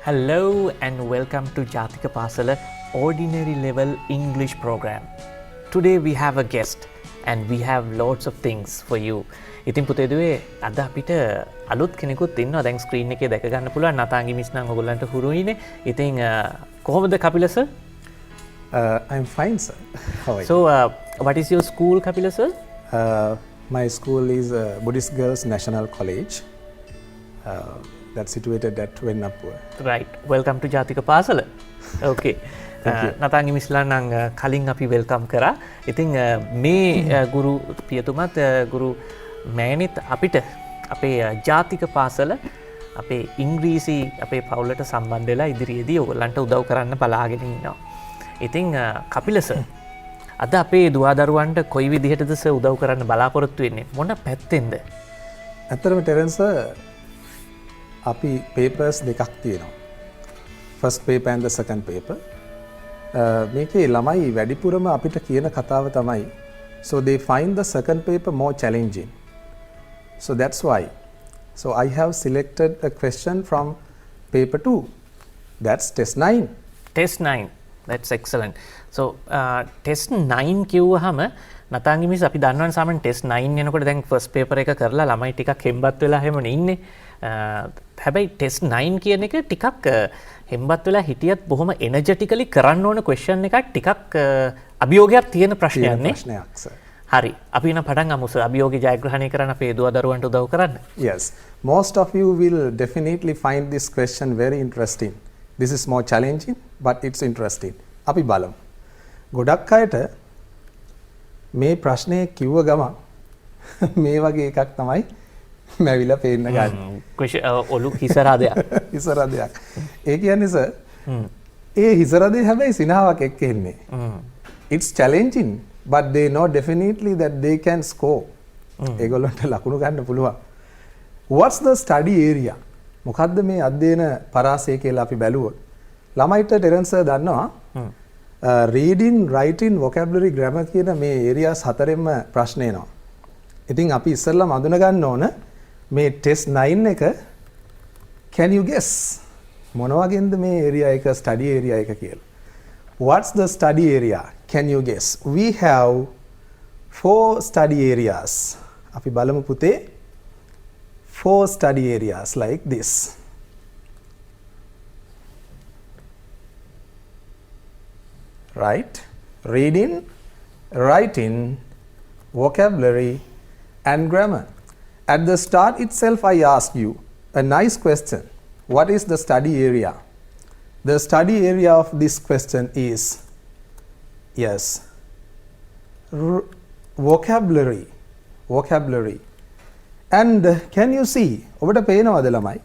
Hello and welcome to Jatika Pasala Ordinary Level English Program. Today we have a guest and we have lots of things for you. ඉතින් පුතේ දුවේ අද අපිට අලුත් කෙනෙකුත් ඉන්නවා. දැන් ස්ක්‍රීන් එකේ දැක ගන්න පුළුවන්. නතාංගි මිස් නම් ඔයගොල්ලන්ට හුරුයිනේ. ඉතින් කොහොමද Kapila sir? I'm fine, sir. How are you? So what is your school, Kapila sir? My school is Buddhist Girls National College. That's situated at Wennapuwa. Right. Welcome to Jatika Pasala. Okay. නතාංගි මිස්ලා නම් කලින් අපි welcome කරා. ඉතින් මේ ගුරු පියතුමත් ගුරු මෑණිත් අපිට අපේ ජාතික පාසල අපේ ඉංග්‍රීසි අපේ පවුලට සම්බන්ධ වෙලා ඉදිරියේදී ඔයගලන්ට උදව් කරන්න බලාගෙන ඉන්නවා. ඉතින් කපිල සර් අද අපේ දුවදරුවන්ට කොයි විදිහටද සර් උදව් කරන්න බලාපොරොත්තු වෙන්නේ? මොන පැත්තෙන්ද? ඇත්තටම ටෙරන්ස් අපි papers දෙකක් තියෙනවා. First paper and the second paper. මේකේ ළමයි වැඩිපුරම අපිට කියන කතාව තමයි so they find the second paper more challenging. So that's why. So I have selected a question from paper 2. That's test 9. Test 9. That's excellent. So test 9 කිව්වහම නතාංගි miss අපි දන්නවනේ සාමාන්‍යයෙන් test 9 යනකොට දැන් first paper එක කරලා ළමයි ටිකක් හෙම්බත් වෙලා හැමනේ ඉන්නේ. හැබැයි test 9 කියන එක ටිකක් හෙම්බත් වෙලා හිටියත් බොහොම එනර්ජටිකලි කරන්න ඕන ක්වෙස්චන් එකක් ටිකක් අභියෝගයක් තියෙන ප්‍රශ්නයක් නේ. ප්‍රශ්නයක් සර්. හරි. අපි නම් පටන් ගමු සර්. අභියෝගය ජයග්‍රහණය කරන්න අපේ දුවදරුවන්ට උදව් කරන්න. Yes. Most of you will definitely find this question very interesting. This is more challenging but it's interesting. අපි බලමු. ගොඩක් අයට මේ ප්‍රශ්නේ කිව්ව ගමන් මේ වගේ එකක් තමයි මැවිලා පේන්න ගන්න. ඔලු හිසරදයක්. හිසරදයක්. ඒ කියන්නේ සර් ඒ හිසරදේ හැබැයි සිනාවක් එක්ක එන්නේ. It's challenging but they know definitely that they can score. ඒගොල්ලන්ට ලකුණු ගන්න පුළුවන්. What's the study area? මොකද්ද මේ අධ්‍යයන පරාසය කියලා අපි බැලුවොත් ළමයිට ටෙරන්ස් සර් දන්නවා reading, writing, vocabulary, grammar කියන මේ areas හතරෙන්ම ප්‍රශ්න එනවා. ඉතින් අපි ඉස්සෙල්ලාම අඳුන ගන්න ඕන මේ test 9 එක can you guess මොන වගේන්ද මේ area එක study area එක කියලා. What's the study area? Can you guess? We have 4 study areas. අපි බලමු පුතේ 4 study areas like this. Right? Reading, writing, vocabulary and grammar. At the start itself I asked you a nice question. What is the study area? The study area of this question is yes, vocabulary. Vocabulary. And can you see ඔබට පේනවද ළමයි?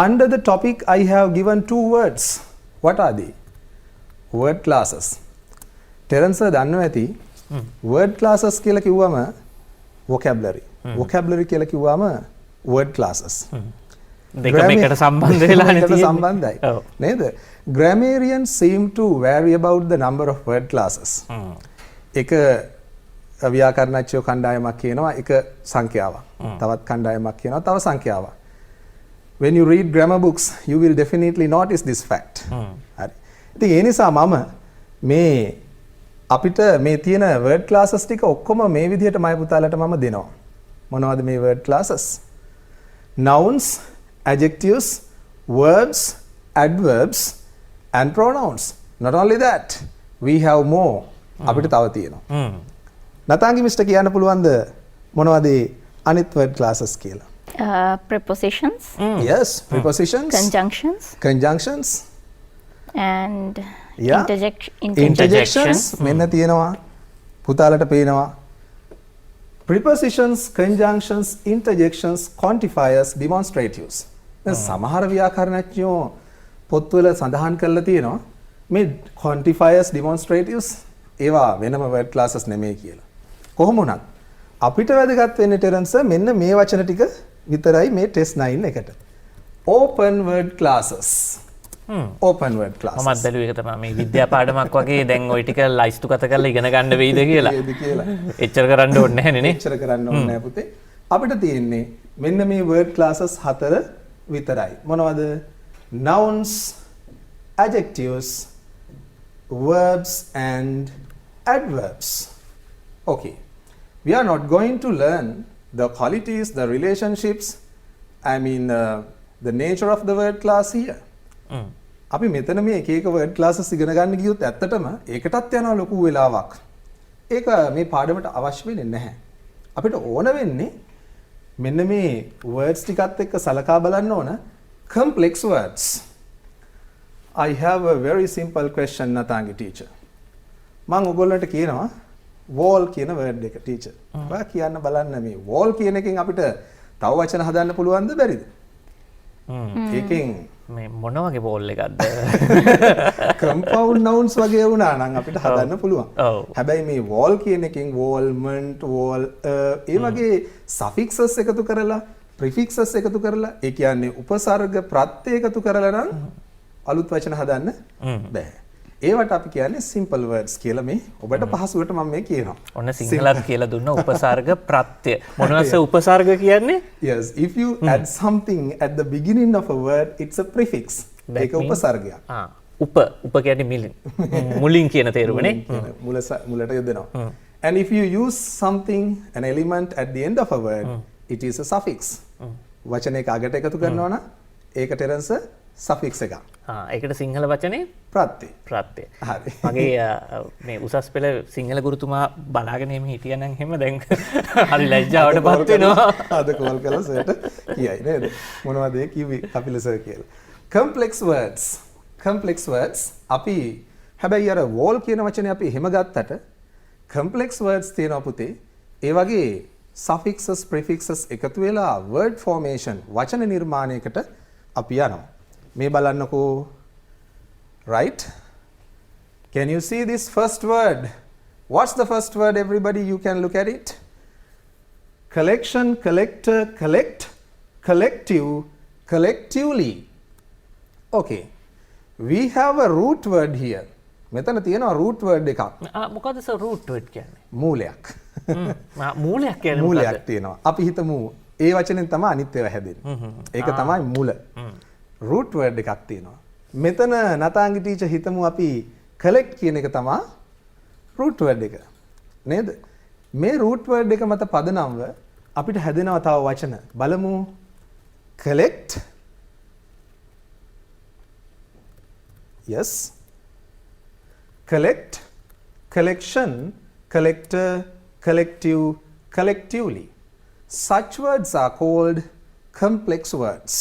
Under the topic I have given 2 words. What are they? Word classes. Terrence දන්නව ඇති word classes කියලා කිව්වම vocabulary. Vocabulary කියලා කිව්වම word classes. දෙකම එකට සම්බන්ධ වෙලා නැති සම්බන්ධයි. නේද? Grammarians seem to vary about the number of word classes. එක ව්‍යාකරණඥයෝ කණ්ඩායමක් කියනවා එක සංඛ්‍යාවක්. තවත් කණ්ඩායමක් කියනවා තව සංඛ්‍යාවක්. When you read grammar books you will definitely notice this fact. හරි. ඉතින් ඒ නිසා මම මේ අපිට මේ තියෙන word classes ටික ඔක්කොම මේ විදිහට මයි පුතාලට මම දෙනවා. මොනවද මේ word classes? Nouns, adjectives, verbs, adverbs and pronouns. Not only that, we have more. අපිට තව තියෙනවා. නතාංගි මිස්ටර් කියන්න පුළුවන්ද මොනවද අනිත් word classes කියලා? Prepositions. Yes, prepositions. Conjunctions. Conjunctions. And Yeah. Interjections මෙන්න තියෙනවා. පුතාලට පේනවා. Prepositions, conjunctions, interjections, quantifiers, demonstratives. දැන් සමහර ව්‍යාකරණඥයෝ පොත්වල සඳහන් කරලා තියෙනවා මේ quantifiers, demonstratives ඒවා වෙනම word classes නෙමෙයි කියලා. කොහොම වුණත් අපිට වැදගත් වෙන්නේ ටෙරන්ස් මෙන්න මේ වචන ටික විතරයි මේ test 9 එකට. Open word classes. Open word classes. මමත් බැලුවේ ඒක තමයි මේ විද්‍යා පාඩමක් වගේ දැන් ওই ටික ලයිස්තු කත කරලා ඉගෙන ගන්න වෙයිද කියලා. එච්චර කරන්න ඕනේ නැහැ නේ. එච්චර කරන්න ඕනේ නැහැ පුතේ. අපිට තියෙන්නේ මෙන්න මේ word classes 4 විතරයි. මොනවද? nouns, adjectives, verbs and adverbs. Okay, we are not going to learn the qualities, the relationships, the nature of the word class here. අපි මෙතන මේ එක එක word classes ඉගෙන ගන්න ගියොත් ඇත්තටම ඒකටත් යනවා ලොකු වෙලාවක්. ඒක මේ පාඩමට අවශ්‍ය වෙන්නේ නැහැ. අපිට ඕන වෙන්නේ මෙන්න මේ words ටිකත් එක්ක සලකා බලන්න ඕන complex words. I have a very simple question, Natangi teacher. මම ඔයගොල්ලන්ට කියනවා wall කියන word එක teacher. ඔයා කියන්න බලන්න මේ wall කියන එකෙන් අපිට තව වචන හදන්න පුළුවන්ද බැරිද? ඒකෙන් මේ මොන වගේ wall එකක්ද? compound nouns වගේ වුණා නම් අපිට හදන්න පුළුවන්. ඔව්. හැබැයි මේ wall කියන එකෙන් wallment, wall ඒ වගේ suffixes එකතු කරලා prefixes එකතු කරලා ඒ කියන්නේ උපසර්ග ප්‍රත්‍ය එකතු කරලා නම් අලුත් වචන හදන්න බෑ. ඒවට අපි කියන්නේ simple words කියලා මේ ඔබට පහසුවට මම මේ කියනවා. ඔන්න සිංහලත් කියලා දුන්න උපසර්ග ප්‍රත්‍ය. මොනවද උපසර්ග කියන්නේ? Yes, if you add something at the beginning of a word, it's a prefix. ඒක උපසර්ගයක්. උප කියන්නේ මිලින්. මුලින් කියන තේරුමනේ. මුලට යොදනවා. And if you use something, an element at the end of a word, it is a suffix. වචනයක අගට එකතු කරනවා නම් ඒකට එරන්ස suffix එකක්. ඒකට සිංහල වචනේ ප්‍රත්‍ය. ප්‍රත්‍ය. හරි. මගේ මේ උසස් පෙළ සිංහල ගුරුතුමා බලාගෙන එහෙම හිටියා නම් එහෙම දැන් හරි ලැජ්ජාවටපත් වෙනවා. අද කෝල් කළා සර්ට කියයි නේද? මොනවද ඒ කිව්වේ කපිල සර් කියලා. complex words. complex words අපි හැබැයි අර wall කියන වචනේ අපි එහෙම ගත්තට complex words තියෙනවා පුතේ. ඒ වගේ suffixes prefixes එකතු වෙලා word formation වචන නිර්මාණයකට අපි යනවා. මේ බලන්නකෝ. Right? Can you see this first word? What's the first word, everybody? You can look at it. Collection, collector, collect, collective, collectively. Okay. We have a root word here. මෙතන තියෙනවා root word එකක්. මොකද sir root word කියන්නේ? මූලයක්. මූලයක් කියන්නේ මොකද? මූලයක් තියෙනවා. අපි හිතමු ඒ වචනෙන් තමයි අනිත් ඒවා හැදෙන්නේ. ඒක තමයි මූල. root word එකක් තියෙනවා. මෙතන නතාංගි ටීචර් හිතමු අපි collect කියන එක තමයි root word එක. නේද? මේ root word එක මත පදනම්ව අපිට හැදෙනවා තව වචන. බලමු. collect. Yes. collect, collection, collector, collective, collectively. Such words are called complex words.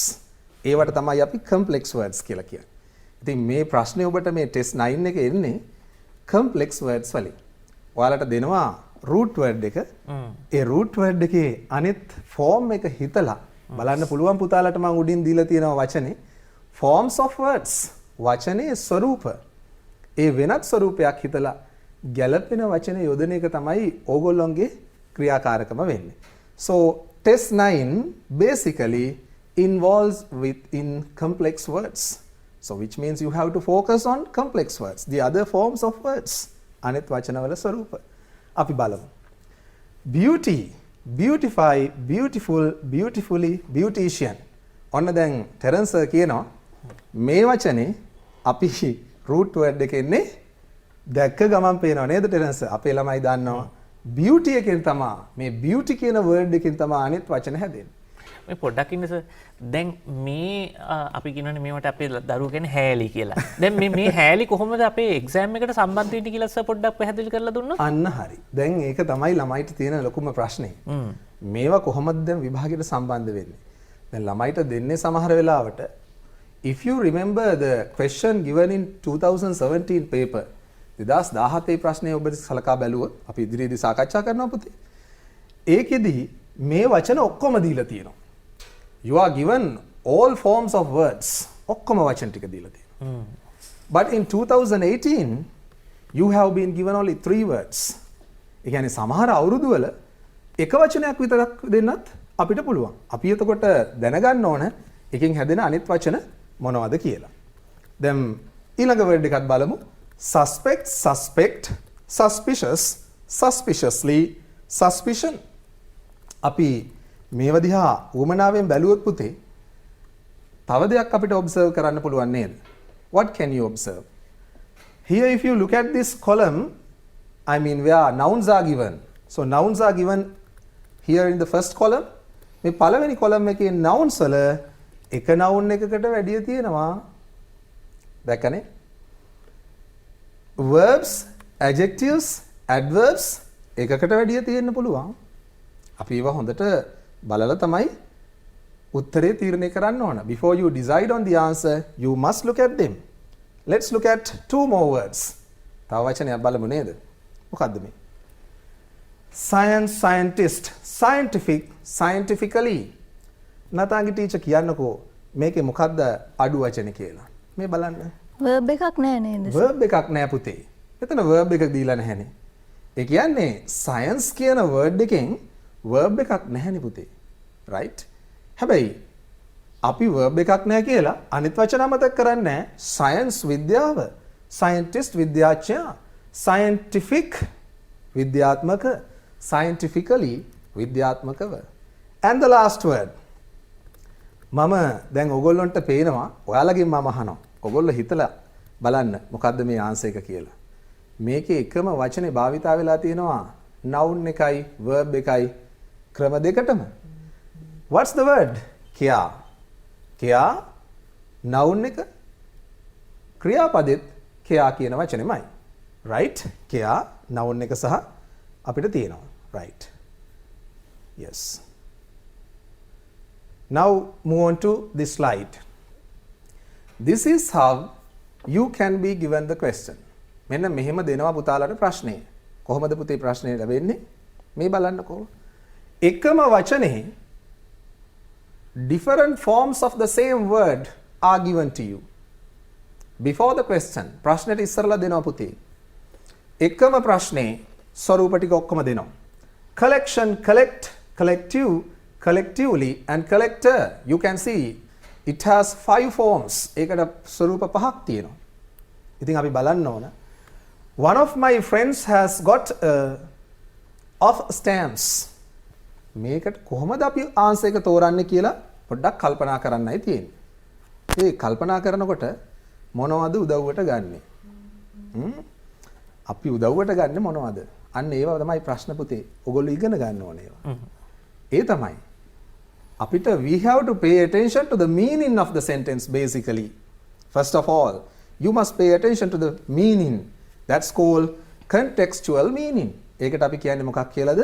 ඒවට තමයි අපි complex words කියලා කියන්නේ. ඉතින් මේ ප්‍රශ්නේ ඔබට මේ test 9 එකේ එන්නේ complex words වලින්. ඔයාලට දෙනවා root word එක. ඒ root word එකේ අනිත් form එක හිතලා බලන්න පුළුවන් පුතාලට මම උඩින් දීලා තියෙනවා වචනේ forms of words. වචනේ ස්වරූප. ඒ වෙනත් ස්වරූපයක් හිතලා ගැළපෙන වචන යොදන එක තමයි ඕගොල්ලොන්ගේ ක්‍රියාකාරකම වෙන්නේ. So test 9 basically involves within complex words. So which means you have to focus on complex words, the other forms of words. අනිත් වචනවල ස්වරූප. අපි බලමු. Beauty, beautify, beautiful, beautifully, beautician. ඔන්න දැන් ටෙරන්ස් සර් කියනවා මේ වචනේ අපි root word එකේ ඉන්නේ දැක්ක ගමන් පේනවා නේද ටෙරන්ස් සර්? අපේ ළමයි දන්නවා beauty එකෙන් තමයි මේ beauty කියන word එකෙන් තමයි අනිත් වචන හැදෙන්නේ. මේ පොඩ්ඩක් ඉන්න සර්. දැන් මේ අපි කියනනේ මේවට අපේ දරුවෝ කියන්නේ හැලී කියලා. දැන් මේ හැලී කොහොමද අපේ එක්සෑම් එකට සම්බන්ධ වෙන්නේ කියලා සර් පොඩ්ඩක් පැහැදිලි කරලා දුන්නොත්. අන්න හරි. දැන් ඒක තමයි ළමයිට තියෙන ලොකුම ප්‍රශ්නේ. මේවා කොහොමද දැන් විභාගයට සම්බන්ධ වෙන්නේ? දැන් ළමයිට දෙන්නේ සමහර වෙලාවට if you remember the question given in 2017 paper 2017 ප්‍රශ්නේ ඔබ සලකා බැලුවොත් අපි ඉදිරියේදී සාකච්ඡා කරනවා පුතේ. ඒකෙදි මේ වචන ඔක්කොම දීලා තියෙනවා. You are given all forms of words. ඔක්කොම වචන ටික දීලා තියෙනවා. But in 2018 you have been given only 3 words. ඒ කියන්නේ සමහර අවුරුදු වල එක වචනයක් විතරක් දෙන්නත් අපිට පුළුවන්. අපි එතකොට දැනගන්න ඕන එකෙන් හැදෙන අනිත් වචන මොනවද කියලා. දැන් ඊළඟ වර්ඩ් එකක් බලමු. suspect, suspect, suspicious, suspiciously, suspicion. අපි මේව දිහා උවමනාවෙන් බැලුවොත් පුතේ තව දෙයක් අපිට observe කරන්න පුළුවන් නේද? What can you observe? Here if you look at this column, I mean where nouns are given. So nouns are given here in the first column. මේ පළවෙනි column එකේ nouns වල එක noun එකකට වැඩිය තියෙනවා. දැක්කනේ? verbs, adjectives, adverbs එකකට වැඩිය තියෙන්න පුළුවන්. අපි ඒවා හොඳට බලලා තමයි උත්තරේ තීරණය කරන්න ඕන. Before you decide on the answer, you must look at them. Let's look at two more words. තව වචනයක් බලමු නේද? මොකද්ද මේ? Science, scientist, scientific, scientifically. නතාංගි ටීචර් කියන්නකෝ මේකේ මොකද්ද අඩු වචනේ කියලා. මේ බලන්න. verb එකක් නෑ නේද? verb එකක් නෑ පුතේ. එතන verb එකක් දීලා නැහැනේ. ඒ කියන්නේ science කියන word එකෙන් verb එකක් නැහැනේ පුතේ. right? හැබැයි අපි verb එකක් නැහැ කියලා අනිත් වචන අමතක කරන්නේ නැහැ. science විද්‍යාව, scientist විද්‍යාඥයා, scientific විද්‍යාත්මක, scientifically විද්‍යාත්මකව. and the last word. මම දැන් ඔයගොල්ලන්ට පේනවා, ඔයාලගෙන් මම අහනවා. ඔයගොල්ලෝ හිතලා බලන්න මොකද්ද මේ ආන්සර් එක කියලා. මේකේ එකම වචනේ භාවිතා වෙලා තියෙනවා noun එකයි verb එකයි ක්‍රම දෙකටම. What's the word? කියා. කියා noun එක ක්‍රියාපදෙත් කියා කියන වචනේමයි. right? කියා noun එක සහ අපිට තියෙනවා. right? yes. Now move on to this slide. This is how you can be given the question. මෙන්න මෙහෙම දෙනවා පුතාලට ප්‍රශ්නේ. කොහොමද පුතේ ප්‍රශ්නේ ලැබෙන්නේ? මේ බලන්නකෝ. එකම වචනේ different forms of the same word are given to you. Before the question, ප්‍රශ්නෙට ඉස්සරලා දෙනවා පුතේ. එකම ප්‍රශ්නේ ස්වරූප ටික ඔක්කොම දෙනවා. Collection, collect, collective, collectively and collector. You can see it has 5 forms. ඒකට ස්වරූප පහක් තියෙනවා. ඉතින් අපි බලන්න ඕන. One of my friends has got of stamps. මේකට කොහොමද අපි ආන්සර් එක තෝරන්නේ කියලා පොඩ්ඩක් කල්පනා කරන්නයි තියෙන්නේ. ඒ කල්පනා කරනකොට මොනවද උදව්වට ගන්නෙ? අපි උදව්වට ගන්නෙ මොනවද? අන්න ඒවා තමයි ප්‍රශ්න පුතේ. ඔයගොල්ලෝ ඉගෙන ගන්න ඕනේ ඒවා. ඒ තමයි. අපිට we have to pay attention to the meaning of the sentence basically. First of all, you must pay attention to the meaning. That's called contextual meaning. ඒකට අපි කියන්නේ මොකක් කියලාද?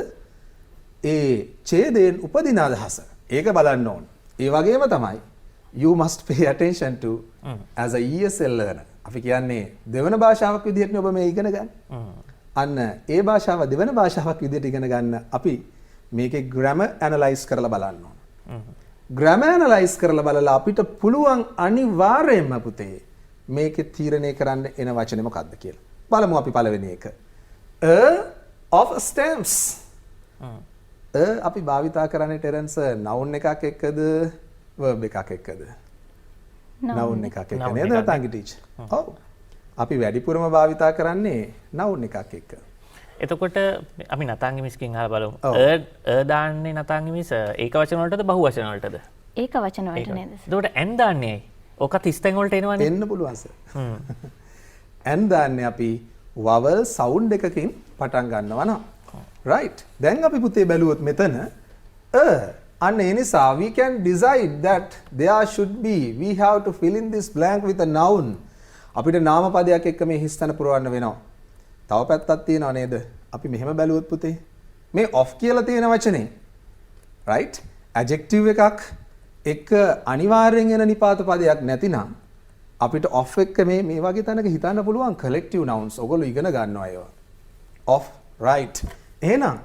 ඒ ඡේදයෙන් උපදින අදහස. ඒක බලන්න ඕන. ඒ වගේම තමයි you must pay attention to as a ESL learner. අපි කියන්නේ දෙවන භාෂාවක් විදිහට ඔබ මේ ඉගෙන ගන්න. අන්න ඒ භාෂාව දෙවන භාෂාවක් විදිහට ඉගෙන ගන්න අපි මේකේ grammar analyze කරලා බලන්න ඕන. grammar analyze කරලා බලලා අපිට පුළුවන් අනිවාර්යයෙන්ම පුතේ මේකේ තීරණය කරන්න එන වචනේ මොකක්ද කියලා. බලමු අපි පළවෙනි එක. of stamps. අපි භාවිතා කරන්නේ ටෙරන්ස් noun එකක් එක්කද verb එකක් එක්කද? noun එකක් එක්ක නේද තාංගි ටීචර්? ඔව්. අපි වැඩිපුරම භාවිතා කරන්නේ noun එකක් එක්ක. එතකොට අපි නතාංගි මිස්කින් අහලා බලමු. දාන්නේ නතාංගි මිස් ඒක වචන වලටද බහු වචන වලටද? ඒක වචන වලට නේද? එතකොට n දාන්නේ ඇයි? ඕකත් ඉස්තෙන් වලට එනවනේ. එන්න පුළුවන් සර්. n දාන්නේ අපි vowel sound එකකින් පටන් ගන්නවා නම්. right? දැන් අපි පුතේ බැලුවොත් මෙතන අන්න ඒ නිසා we can decide that there should be, we have to fill in this blank with a noun. අපිට නාම පදයක් එක්ක මේ හිස්තන පුරවන්න වෙනවා. තව පැත්තක් තියෙනව නේද? අපි මෙහෙම බැලුවොත් පුතේ මේ of කියලා තියෙන වචනේ right? adjective එකක් එක අනිවාර්යෙන් එන නිපාත පදයක් නැතිනම් අපිට of එක මේ වගේ තැනක හිතන්න පුළුවන් collective nouns. ඔයගොල්ලෝ ඉගෙන ගන්නවා ඒවා. of right. එහෙනම්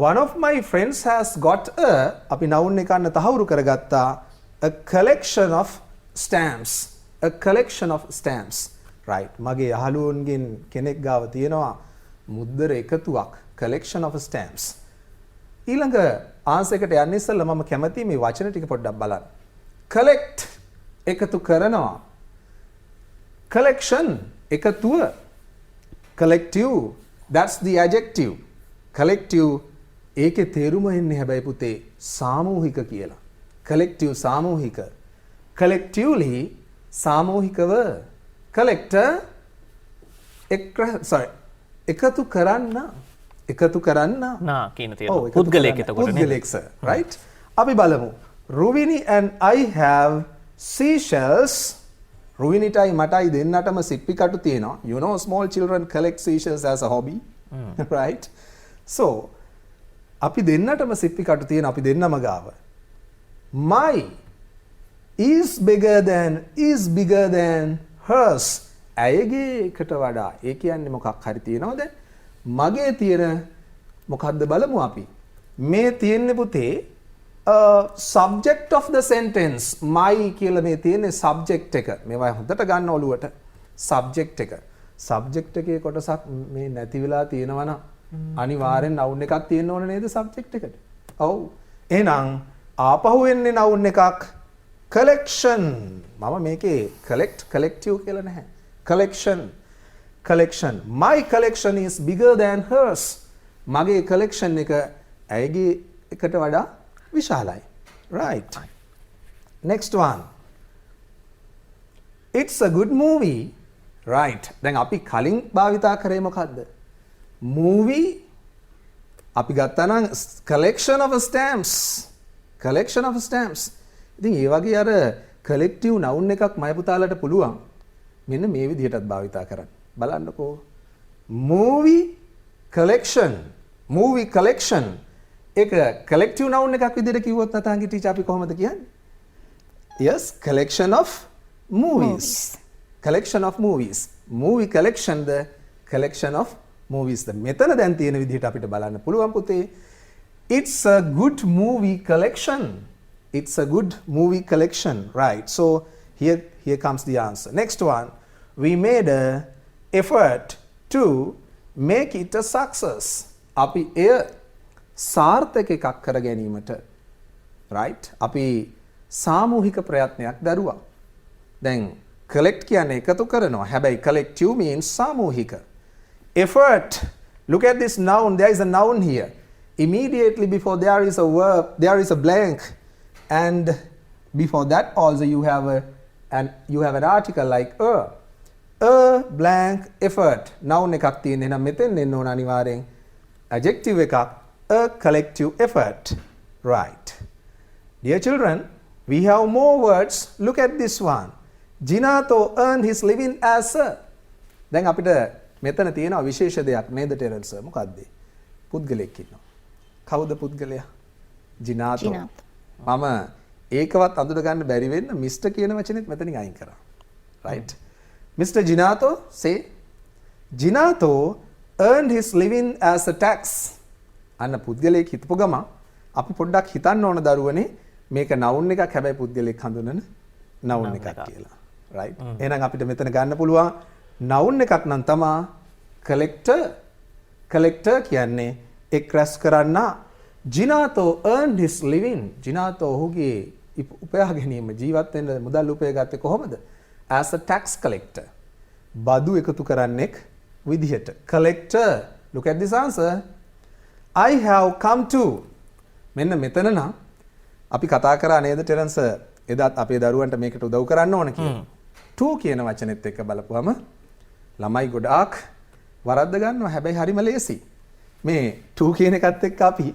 one of my friends has got a අපි noun එක අන්න තහවුරු කරගත්තා a collection of stamps. a collection of stamps. right. මගේ යහළුවන්ගෙන් කෙනෙක් ගාව තියෙනවා මුද්දර එකතුවක් collection of stamps. ඊළඟ ආන්සර් එකට යන්න ඉස්සෙල්ලා මම කැමතියි මේ වචන ටික පොඩ්ඩක් බලන්න. collect එකතු කරනවා. collection එකතුව. collective that's the adjective. collective ඒකේ තේරුම එන්නේ හැබැයි පුතේ සාමූහික කියලා. collective සාමූහික. collectively සාමූහිකව collector එකතු කරන්න නා කියන තියෙනවා. පුද්ගලයෙක් එතකොට නේද? පුද්ගලයෙක් sir, right? අපි බලමු. Ruvini and I have seashells. රුවිනිටයි මටයි දෙන්නටම සිප්පි කටු තියෙනවා. You know small children collect seashells as a hobby. Right? So අපි දෙන්නටම සිප්පි කටු තියෙන අපි දෙන්නම ගාව. My is bigger than hers. ඇයගේ එකට වඩා. ඒ කියන්නේ මොකක් හරි තියෙනවද? මගේ තියෙන මොකද්ද බලමු අපි. මේ තියෙන්නේ පුතේ subject of the sentence. My කියලා මේ තියෙන්නේ subject එක. මේවා හොඳට ගන්න ඔලුවට. subject එක. subject එකේ කොටසක් මේ නැති වෙලා තියෙනවා නම් අනිවාර්යෙන් noun එකක් තියෙන්න ඕන නේද subject එකට? ඔව්. එහෙනම් ආපහු එන්නේ noun එකක් collection. මම මේකේ collective කියලා නැහැ. collection. My collection is bigger than hers. මගේ collection එක ඇයගේ එකට වඩා විශාලයි. Right. Next one. It's a good movie. Right. දැන් අපි කලින් භාවිතා කරේ මොකද්ද? Movie අපි ගත්තා නම් collection of stamps. ඉතින් ඒ වගේ අර collective noun එකක් මය පුතාලට පුළුවන් මෙන්න මේ විදිහටත් භාවිතා කරන්න. බලන්නකෝ. Movie collection ඒක collective noun එකක් විදිහට කිව්වොත් නැතන්ගේ ටීචර් අපි කොහොමද කියන්නේ? Yes, collection of movies. Movie collection the collection of movies. මෙතන දැන් තියෙන විදිහට අපිට බලන්න පුළුවන් පුතේ. It's a good movie collection. Right. So here comes the answer. Next one. We made a effort to make it a success. අපි එය සාර්ථක එකක් කර ගැනීමට right අපි සාමූහික ප්‍රයත්නයක් දරුවා. දැන් collect කියන්නේ එකතු කරනවා. හැබැයි collective means සාමූහික. Effort. Look at this noun. There is a noun here. Immediately before there is a verb, there is a blank, and before that also you have an article like a blank effort. Noun එකක් තියෙන. එහෙනම් මෙතෙන් එන්න ඕන අනිවාර්යෙන් adjective එකක්. A collective effort. Right. Dear children, we have more words. Look at this one. Jinato earned his living as a. දැන් අපිට මෙතන තියෙනවා විශේෂ දෙයක් නේද ටෙරන්ස් සර්? මොකද්ද? පුද්ගලයෙක් ඉන්නවා. කවුද පුද්ගලයා? ජිනාතෝ. මම ඒකවත් අඳුර ගන්න බැරි වෙන්න මිස්ටර් කියන වචනේත් මෙතනින් අයින් කරා. Right? Mr. Jinato say Jinato earned his living as a tax. අන්න පුද්ගලයෙක් හිතපු ගම අපි පොඩ්ඩක් හිතන්න ඕන දරුවනේ මේක noun එකක් හැබැයි පුද්ගලයෙක් හඳුනන noun එකක් කියලා. Right? එහෙනම් අපිට මෙතන ගන්න පුළුවන් noun එකක් නම් තමා collector කියන්නේ එක් රැස් කරන්න. Jinato earned his living. Jinato ඔහුගේ උපයා ගැනීම ජීවත් වෙන්න මුදල් උපය ගත්තේ කොහොමද? As a tax collector. බදු එකතු කරන්නෙක් විදිහට. Collector. Look at this answer. I have come to. මෙන්න මෙතන නම් අපි කතා කරා නේද ටෙරන්ස් එදාත් අපේ දරුවන්ට මේකට උදව් කරන්න ඕන කියලා. to කියන වචනේත් එක්ක බලපුවම ළමයි ගොඩාක් වරද්ද ගන්නවා. හැබැයි හරිම ලේසි. මේ to කියන එකත් එක්ක අපි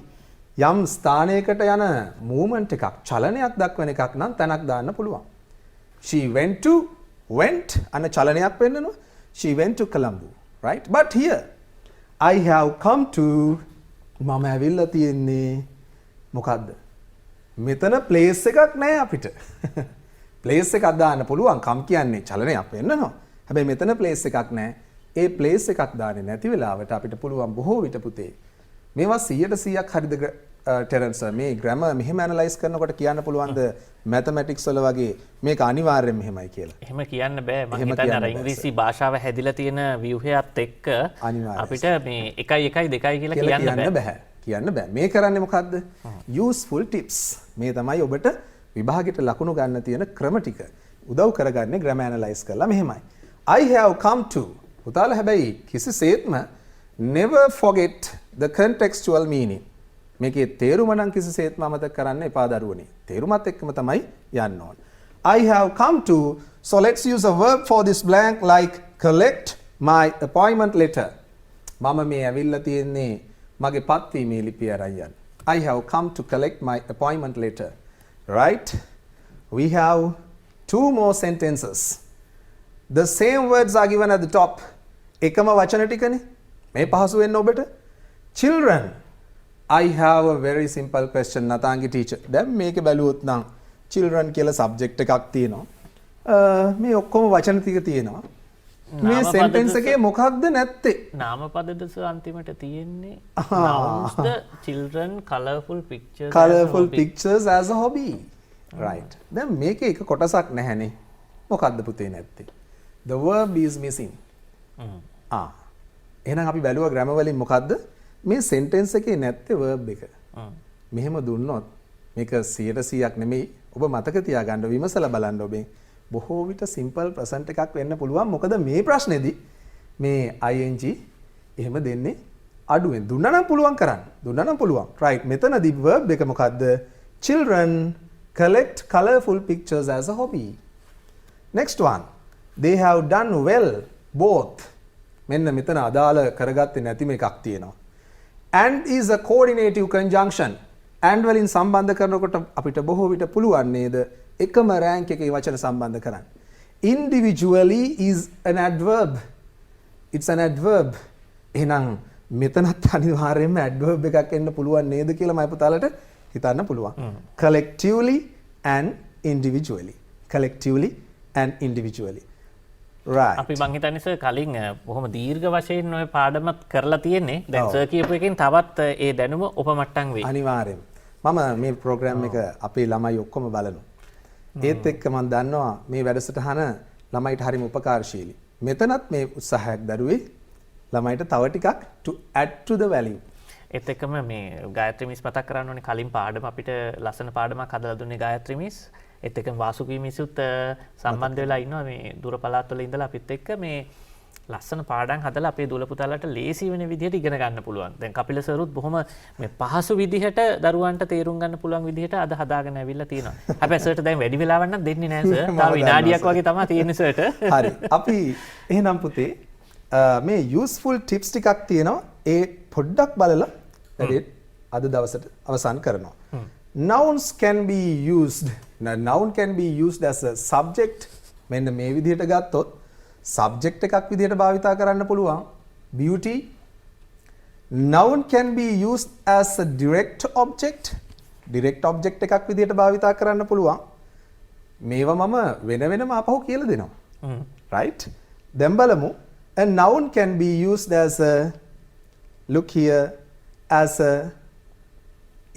යම් ස්ථානයකට යන මූවමන්ට් එකක් චලනයක් දක්වන එකක් නම් තැනක් දාන්න පුළුවන්. She went අන්න චලනයක් වෙන්නනවා. She went to Colombo. Right? But here I have come to මම ඇවිල්ලා තියෙන්නේ මොකද්ද? මෙතන ප්ලේස් එකක් නැහැ අපිට. ප්ලේස් එකක් දාන්න පුළුවන්. කම් කියන්නේ චලනයක් වෙන්නනවා. හැබැයි මෙතන ප්ලේස් එකක් නැහැ. ඒ ප්ලේස් එකක් දාන්නේ නැති වෙලාවට අපිට පුළුවන් බොහෝ විට පුතේ මේවා 100%ක් හරිද ටෙරන්ස් මේ ග්‍රැමර් මෙහෙම ඇනලයිස් කරනකොට කියන්න පුළුවන්ද මැතමැටික්ස් වල වගේ මේක අනිවාර්යෙන් මෙහෙමයි කියලා. එහෙම කියන්න බෑ. මම හිතන්නේ අර ඉංග්‍රීසි භාෂාව හැදිලා තියෙන ව්‍යුහයත් එක්ක අපිට මේ 1 1 2 කියලා කියන්න බෑ. කියන්න බෑ. මේ කරන්නේ මොකද්ද? useful tips. මේ තමයි ඔබට විභාගෙට ලකුණු ගන්න තියෙන ක්‍රම ටික. උදව් කරගන්නේ ග්‍රැමර් ඇනලයිස් කරලා මෙහෙමයි. I have come to. පුතාලා හැබැයි කිසිසේත්ම never forget the contextual meaning. මේකේ තේරුම නම් කිසිසේත්ම අමතක කරන්න එපා දරුවනේ. තේරුමත් එක්කම තමයි යන්න ඕන. I have come to. So let's use a verb for this blank like collect my appointment letter. මම මේ ඇවිල්ලා තියෙන්නේ මගේ පත්වීමේ ලිපිය අරන් යන්න. I have come to collect my appointment letter. Right? We have two more sentences. The same words are given at the top. එකම වචන ටිකනේ. මේ පහසු වෙන්න ඔබට. Children. I have a very simple question නතාංගි teacher. දැන් මේක බැලුවොත් නම් children කියලා subject එකක් තියෙනවා. මේ ඔක්කොම වචන ටික තියෙනවා. මේ sentence එකේ මොකක්ද නැත්තේ? නාමපදද අන්තිමට තියෙන්නේ nouns the children colorful pictures as a hobby. Right. දැන් මේකේ එක කොටසක් නැහැනේ. මොකක්ද පුතේ නැත්තේ? The verb is missing. එහෙනම් අපි බැලුවා grammar වලින් මොකද්ද? මේ sentence එකේ නැත්තේ verb එක. මෙහෙම දුන්නොත් මේක 100%ක් නෙමෙයි. ඔබ මතක තියාගන්න විමසලා බලන්න ඔබෙන්. බොහෝ විට simple present එකක් වෙන්න පුළුවන්. මොකද මේ ප්‍රශ්නේදී මේ ing එහෙම දෙන්නේ අඩුවෙන්. දුන්නා නම් පුළුවන් කරන්න. දුන්නා නම් පුළුවන්. right. මෙතනදී verb එක මොකද්ද? Children collect colorful pictures as a hobby. Next one. They have done well both. මෙන්න මෙතන අදාළ කරගත්තේ නැතිම එකක් තියෙනවා. And is a coordinative conjunction. And වලින් සම්බන්ධ කරනකොට අපිට බොහෝ විට පුළුවන් නේද එකම rank එකේ වචන සම්බන්ධ කරන්න. Individually is an adverb. It's an adverb. එහෙනම් මෙතනත් අනිවාර්යයෙන්ම adverb එකක් එන්න පුළුවන් නේද කියලා මම පුතාලට හිතන්න පුළුවන්. Collectively and individually. Collectively and individually. Right. අපි මං හිතන්නේ සර් කලින් බොහොම දීර්ඝ වශයෙන් ඔය පාඩමත් කරලා තියෙන්නේ. දැන් සර් කියපු එකෙන් තවත් ඒ දැනුම උපමට්ටම් වෙයි. අනිවාර්යෙන්. මම මේ ප්‍රෝග්‍රෑම් එක අපේ ළමයි ඔක්කොම බලනවා. ඒත් එක්ක මම දන්නවා මේ වැඩසටහන ළමයිට හරිම උපකාරශීලී. මෙතනත් මේ උත්සාහයක් දරුවේ ළමයිට තව ටිකක් to add to the value. ඒත් එක්කම මේ ගායත්‍රි මිස් මතක් කරන්න ඕනේ කලින් පාඩම අපිට ලස්සන පාඩමක් හදලා දුන්නේ ගායත්‍රි මිස්. ඒත් එක්කම වාසුකී මිසුත් සම්බන්ධ වෙලා ඉන්නවා මේ දුර පළාත් වල ඉඳලා අපිත් එක්ක මේ ලස්සන පාඩම් හදලා අපේ දුල පුතාලට ලේසි වෙන විදිහට ඉගෙන ගන්න පුළුවන්. දැන් කපිල සරුත් බොහොම මේ පහසු විදිහට දරුවන්ට තේරුම් ගන්න පුළුවන් විදිහට අද හදාගෙන ඇවිල්ලා තියෙනවා. හැබැයි සර්ට දැන් වැඩි වෙලාවක් නම් දෙන්නේ නැහැ සර්. තව විනාඩියක් වගේ තමයි තියෙන්නේ සර්ට. හරි. අපි එහෙනම් පුතේ මේ useful tips ටිකක් තියෙනවා. ඒ පොඩ්ඩක් බලලා වැඩේ අද දවසට අවසන් කරනවා. Nouns can be used. Noun can be used as a subject. මෙන්න මේ විදිහට ගත්තොත් subject එකක් විදිහට භාවිතා කරන්න පුළුවන්. Beauty. Noun can be used as a direct object. Direct object එකක් විදිහට භාවිතා කරන්න පුළුවන්. මේවා මම වෙන වෙනම අපහු කියලා දෙනවා. Right? දැන් බලමු. A noun can be used as a look here as a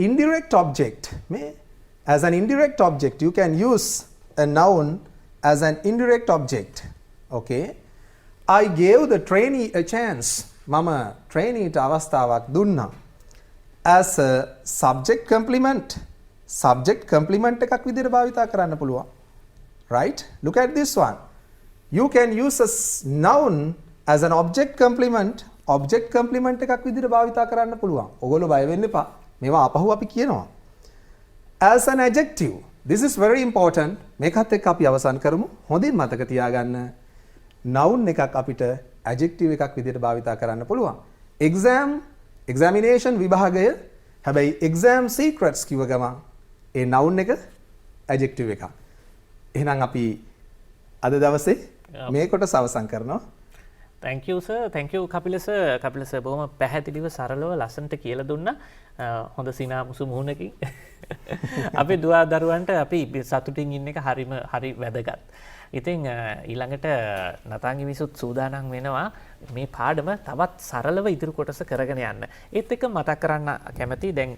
indirect object. As an indirect object, you can use a noun as an indirect object. Okay. I gave the trainee a chance. Mama trainee ට අවස්ථාවක් දුන්නා. As a subject complement. Subject complement එකක් විදිහට භාවිතා කරන්න පුළුවන්. Right? Look at this one. You can use a noun as an object complement. Object complement එකක් විදිහට භාවිතා කරන්න පුළුවන්. ඔයගොල්ලෝ බය වෙන්න එපා. මේවා අපහු අපි කියනවා. As an adjective. This is very important. මේකත් එක්ක අපි අවසන් කරමු. හොඳින් මතක තියාගන්න. noun එකක් අපිට adjective එකක් විදිහට භාවිතා කරන්න පුළුවන්. examination විභාගය. හැබැයි exam secrets කිව්ව ගමන් ඒ noun එක adjective එකක්. එහෙනම් අපි අද දවසේ මේ කොටස අවසන් කරනවා. Thank you sir. Thank you Kapila sir. Kapila sir බොහොම පැහැදිලිව සරලව ලස්සනට කියලා දුන්නා. හොඳ සිනාමුසු මුහුණකින් අපේ දුවා දරුවන්ට අපි සතුටින් ඉන්න එක හරි වැදගත්. ඉතින් ඊළඟට නතාංගි මිසුත් සූදානම් වෙනවා මේ පාඩම තවත් සරලව ඉදිරි කොටස කරගෙන යන්න. ඒත් එක්ක මතක් කරන්න කැමති දැන්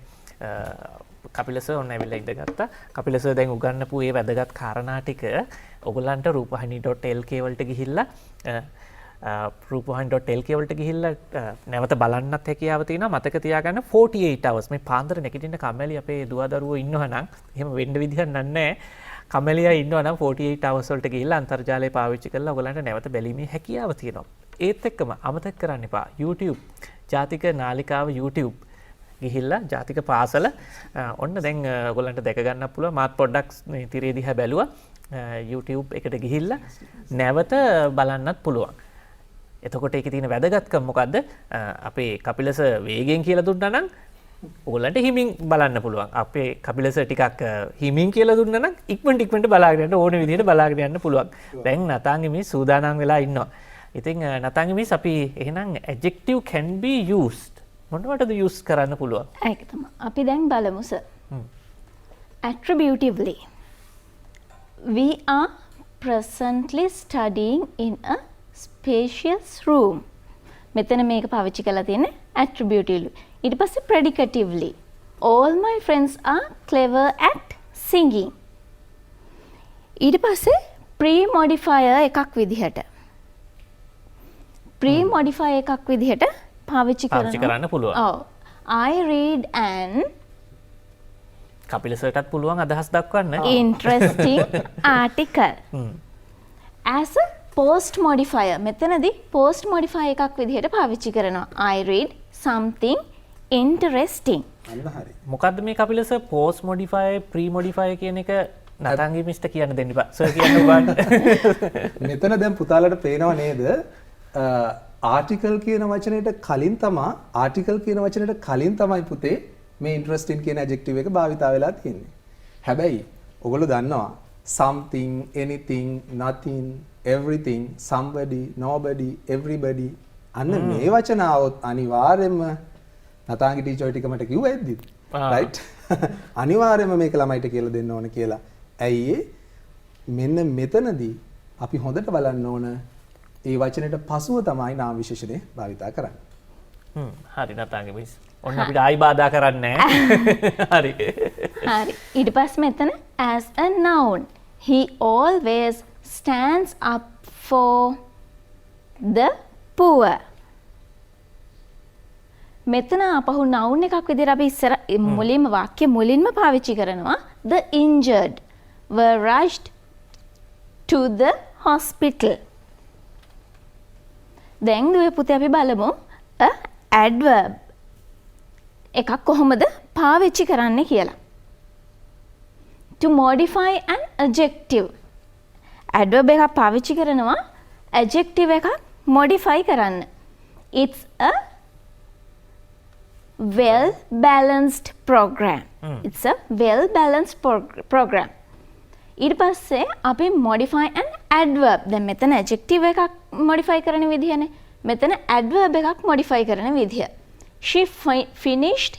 කපිල සර් ඔන්න ඇවිල්ලා ඉඳගත්තා. කපිල සර් දැන් උගන්වපු මේ වැදගත් කාරණා ටික ඔයගලන්ට rupahani.lk වලට ගිහිල්ලා රූපවාහිනී.lk වලට ගිහිල්ලා නැවත බලන්නත් හැකියාව තියෙනවා. මතක තියාගන්න 48 hours මේ පාන්දර නැගිටින්න කම්මැලි අපේ දුව දරුවෝ ඉන්නවා නම් එහෙම වෙන්න විදිහක් නැහැ. කම්මැලියා ඉන්නවා නම් 48 hours වලට ගිහිල්ලා අන්තර්ජාලය පාවිච්චි කරලා ඔයගලන්ට නැවත බැලීමේ හැකියාව තියෙනවා. ඒත් එක්කම අමතක කරන්න එපා YouTube ජාතික නාලිකාව YouTube ගිහිල්ලා ජාතික පාසල ඔන්න දැන් ඔයගලන්ට දැක ගන්න පුළුවන්. මාත් පොඩ්ඩක් මේ තිරේ දිහා බැලුවා. YouTube එකට ගිහිල්ලා නැවත බලන්නත් පුළුවන්. එතකොට ඒකේ තියෙන වැදගත්කම මොකද්ද? අපේ කපිලස වේගෙන් කියලා දුන්නා නම් ඕගොල්ලන්ට හිමින් බලන්න පුළුවන්. අපේ කපිලස ටිකක් හිමින් කියලා දුන්නා නම් ඉක්මනට බලාගෙන යන්න ඕන විදිහට බලාගෙන යන්න පුළුවන්. දැන් නතාංගෙ මේ සූදානම් වෙලා ඉන්නවා. ඉතින් නතාංගෙ මිස් අපි එහෙනම් adjective can be used. මොනවටද use කරන්න පුළුවන්? ඒක තමයි. අපි දැන් බලමු sir. Attributively. We are presently studying in a spacious room. මෙතන මේක පාවිච්චි කරලා තියෙන්නේ attributively. ඊට පස්සේ predicatively. All my friends are clever at singing. ඊට පස්සේ pre-modifier එකක් විදිහට. pre-modifier එකක් විදිහට පාවිච්චි කරන්න පුළුවන්. ඔව්. I read an කපිලසටත් පුළුවන් අදහස් දක්වන්න. interesting article. As a post modifier. මෙතනදී post modifier එකක් විදිහට පාවිච්චි කරනවා. I read something interesting. අන්න හරි. මොකද්ද මේ කපිලස post modifier pre modifier කියන එක නතංගි මිස්ට කියන්න දෙන්න එපා. සර් කියන්න ඕන. මෙතන දැන් පුතාලට පේනව නේද? ආටිකල් කියන වචනයට කලින් තමයි පුතේ මේ interesting කියන adjective එක භාවිතා වෙලා තියෙන්නේ. හැබැයි ඔයගොල්ලෝ දන්නවා something, anything, nothing, everything, somebody, nobody, everybody අන්න මේ වචන આવොත් අනිවාර්යයෙන්ම නතාංගි ටීචර් ටික මට කිව්වා ඇද්දි. right? අනිවාර්යයෙන්ම මේක ළමයිට කියලා දෙන්න ඕන කියලා. ඇයි මෙන්න මෙතනදී අපි හොඳට බලන්න ඕන ඒ වචනෙට පසුව තමයි නාම විශේෂණය භාවිතා කරන්නේ. හරි නතාංගි මිස්. ඔන්න අපිට ආයි බාධා කරන්නේ නැහැ. හරි. හරි. ඊට පස්සේ මෙතන as a noun. He always stands up for the poor. මෙතන අපහු noun එකක් විදිහට අපි ඉස්සර මුලින්ම වාක්‍ය මුලින්ම පාවිච්චි කරනවා the injured were rushed to the hospital. දැන් දුවේ පුතේ අපි බලමු a adverb එකක් කොහොමද පාවිච්චි කරන්නේ කියලා. To modify an adjective. adverb එකක් පාවිච්චි කරනවා adjective එකක් modify කරන්න. It's a well balanced program. It's a well balanced program. ඊට පස්සේ අපි modify an adverb. දැන් මෙතන adjective එකක් modify කරන විදිහනේ. මෙතන adverb එකක් modify කරන විදිහ. She finished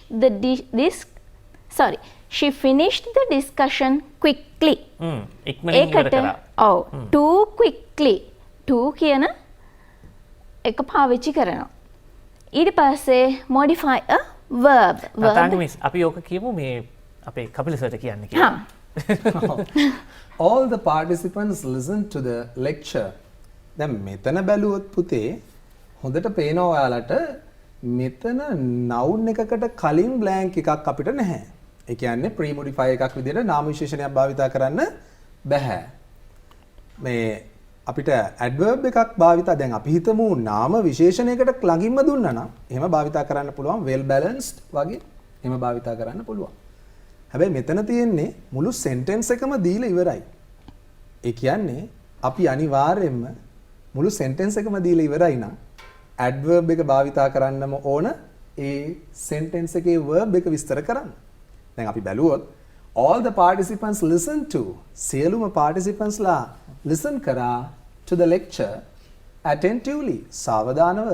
the discussion quickly. ඉක්මනින් ඉවර කරා. ඔව්. Too quickly. too කියන එක පාවිච්චි කරනවා. ඊට පස්සේ modify a verb. නතාංගි මිස් අපි ඕක කියමු මේ අපේ කපිලසට කියන්න කියලා. All the participants listen to the lecture. දැන් මෙතන බැලුවොත් පුතේ හොඳට පේනවා ඔයාලට මෙතන noun එකකට කලින් blank එකක් අපිට නැහැ. ඒ කියන්නේ pre modify එකක් විදිහට නාම විශේෂණයක් භාවිතා කරන්න බෑ. මේ අපිට adverb එකක් භාවිතා දැන් අපි හිතමු නාම විශේෂණයකට ළඟින්ම දුන්නා නම් එහෙම භාවිතා කරන්න පුළුවන් well balanced වගේ එහෙම භාවිතා කරන්න පුළුවන්. හැබැයි මෙතන තියෙන්නේ මුළු sentence එකම දීලා ඉවරයි. ඒ කියන්නේ අපි අනිවාර්යයෙන්ම මුළු sentence එකම දීලා ඉවරයි නම් adverb එක භාවිතා කරන්නම ඕන ඒ sentence එකේ verb එක විස්තර කරන්න. දැන් අපි බැලුවොත් all the participants listen to සියලුම participants ලා listen කරා to the lecture attentively සාවධානව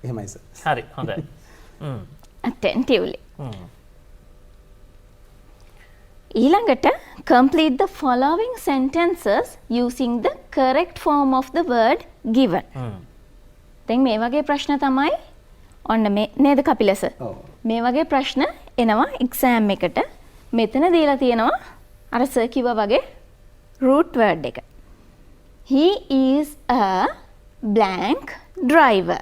එහෙමයි සර්. හරි හොඳයි. attentively. ඊළඟට complete the following sentences using the correct form of the word given. දැන් මේ වගේ ප්‍රශ්න තමයි ඔන්න මේ නේද කපිලස? ඔව්. මේ වගේ ප්‍රශ්න එනවා එක්සෑම් එකට. මෙතන දීලා තියෙනවා අර සර් කිව්වා වගේ root word එක. He is a blank driver.